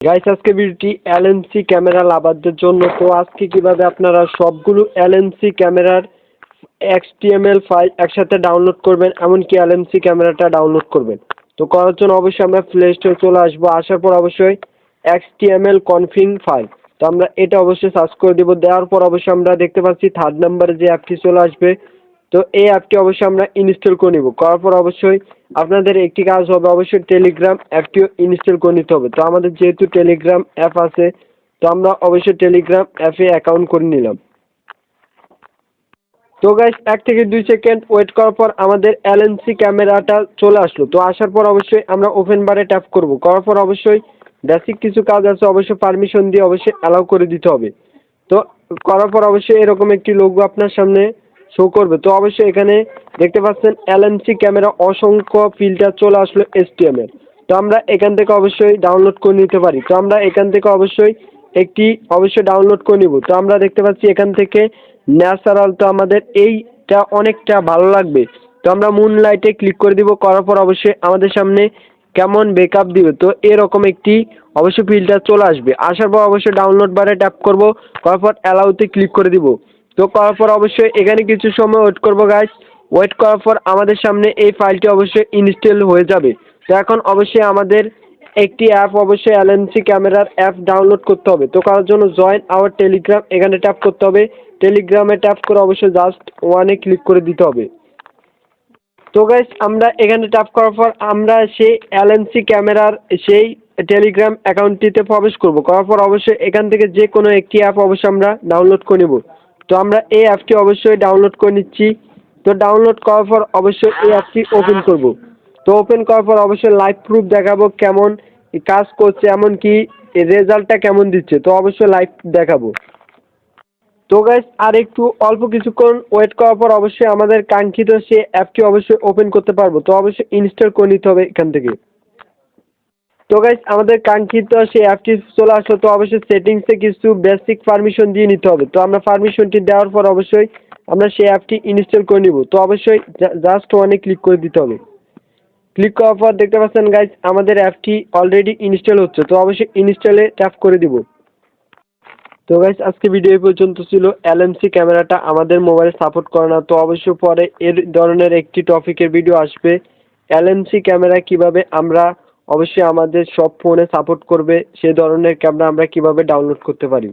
Guys আজকে ভিডিওটি LMC camera লাভারদের জন্য। তো আজকে কিভাবে আপনারা সবগুলো এলএমসি ক্যামেরার xtml ফাইল একসাথে ডাউনলোড করবেন, এমনকি এলএমসি ক্যামেরাটা ডাউনলোড করবেন। তো করার জন্য অবশ্যই আমরা প্লে স্টোরে চলে আসবো। আসার পর অবশ্যই xtml কনফিগ ফাইল, তো আমরা এটা অবশ্যই সার্চ করে দিব। দেওয়ার পর অবশ্যই আমরা দেখতে পাচ্ছি 3rd নম্বরে যে অ্যাপটি চলে আসবে। তো এই অ্যাপটি অবশ্যই আমরা ইনস্টল করে নিব। করার পর অবশ্যই আপনাদের একটি কাজ হবে, অবশ্যই টেলিগ্রাম অ্যাপটিও ইনস্টল করে নিতে হবে। তো আমাদের যেহেতু টেলিগ্রাম অ্যাপ আছে, তো আমরা অবশ্যই টেলিগ্রাম অ্যাপে অ্যাকাউন্ট করে নিলাম। তো গাইস 1 থেকে 2 সেকেন্ড ওয়েট করার পর আমাদের এলএমসি ক্যামেরাটা চলে আসলো। তো আসার পর অবশ্যই আমরা ওপেন বারে ট্যাপ করব। করার পর অবশ্যই বেসিক কিছু কাজ আছে, অবশ্যই পারমিশন দিয়ে অবশ্যই অ্যালাউ করে দিতে হবে। তো করার পর অবশ্যই এরকম একটি লোগো আপনার সামনে শো করবে। তো অবশ্যই এখানে দেখতে পাচ্ছেন এলএমসি ক্যামেরা অসংখ্য ফিল্টার চলে আসলো xtml। তো আমরা এখান থেকে অবশ্যই ডাউনলোড করে নিতে পারি। তো আমরা এখান থেকে অবশ্যই ডাউনলোড করে নিব। তো আমরা দেখতে পাচ্ছি এখান থেকে ন্যাচারাল, তো আমাদের এইটা অনেকটা ভালো লাগবে। তো আমরা মুন লাইটে ক্লিক করে দিব। করার পর অবশ্যই আমাদের সামনে কেমন ব্যাকআপ দিবে, তো এরকম একটি অবশ্যই ফিল্টার চলে আসবে। আসার পর অবশ্যই ডাউনলোড বারে ট্যাপ করব। করার পর অ্যালাউতে ক্লিক করে দিব। তো করার পর অবশ্যই এখানে কিছু সময় ওয়েট করব গাইস। ওয়েট করার পর আমাদের সামনে এই ফাইলটি অবশ্যই ইনস্টল হয়ে যাবে। তো এখন অবশ্যই আমাদের একটি অ্যাপ, অবশ্যই এলএমসি ক্যামেরার অ্যাপ ডাউনলোড করতে হবে। তো করার জন্য জয়েন আওয়ার টেলিগ্রাম এখানে ট্যাপ করতে হবে। টেলিগ্রামে ট্যাপ করে অবশ্যই জাস্ট ওয়ানে ক্লিক করে দিতে হবে। তো গাইস আমরা এখানে ট্যাপ করার পর আমরা সেই এলএমসি ক্যামেরার সেই টেলিগ্রাম অ্যাকাউন্টটিতে প্রবেশ করব। করার পর অবশ্যই এখান থেকে যে কোনো একটি অ্যাপ অবশ্যই আমরা ডাউনলোড করে নেব। তো আমরা এই অ্যাপটি অবশ্যই ডাউনলোড করে নিচ্ছি। তো ডাউনলোড করার পর অবশ্যই এই অ্যাপটি ওপেন করব। তো ওপেন করার পর অবশ্যই লাইভ প্রুফ দেখাবো কেমন কাজ করছে, এমনকি রেজাল্টটা কেমন দিচ্ছে। তো অবশ্যই লাইভ দেখাবো। তো গাইস আর একটু অল্প কিছুক্ষণ ওয়েট করার পর অবশ্যই আমাদের কাঙ্ক্ষিত সে অ্যাপটি অবশ্যই ওপেন করতে পারবো। তো অবশ্যই ইনস্টল করে নিতে হবে এখান থেকে। তো গাইস আমাদের কাঙ্ক্ষিত সেই অ্যাপটি চলে আসলো। তো অবশ্যই সেটিংসে কিছু বেসিক পারমিশন দিয়ে নিতে হবে। তো আমরা পারমিশনটি দেওয়ার পর অবশ্যই আমরা সেই অ্যাপটি ইনস্টল করে নিব। তো অবশ্যই জাস্ট ওয়ানে ক্লিক করে দিতে হবে। ক্লিক করার পর দেখতে পাচ্ছেন গাইস আমাদের অ্যাপটি অলরেডি ইনস্টল হচ্ছে। তো অবশ্যই ইনস্টলে ট্যাপ করে দিব। তো গাইস আজকে ভিডিও এই পর্যন্ত ছিল। এলএমসি ক্যামেরাটা আমাদের মোবাইলে সাপোর্ট করে না। তো অবশ্যই পরে এর ধরনের একটি টপিকের ভিডিও আসবে, এলএমসি ক্যামেরা কিভাবে আমরা অবশ্যই আমাদের সব ফোনে সাপোর্ট করবে, সে ধরনের ক্যামেরা আমরা কিভাবে ডাউনলোড করতে পারি।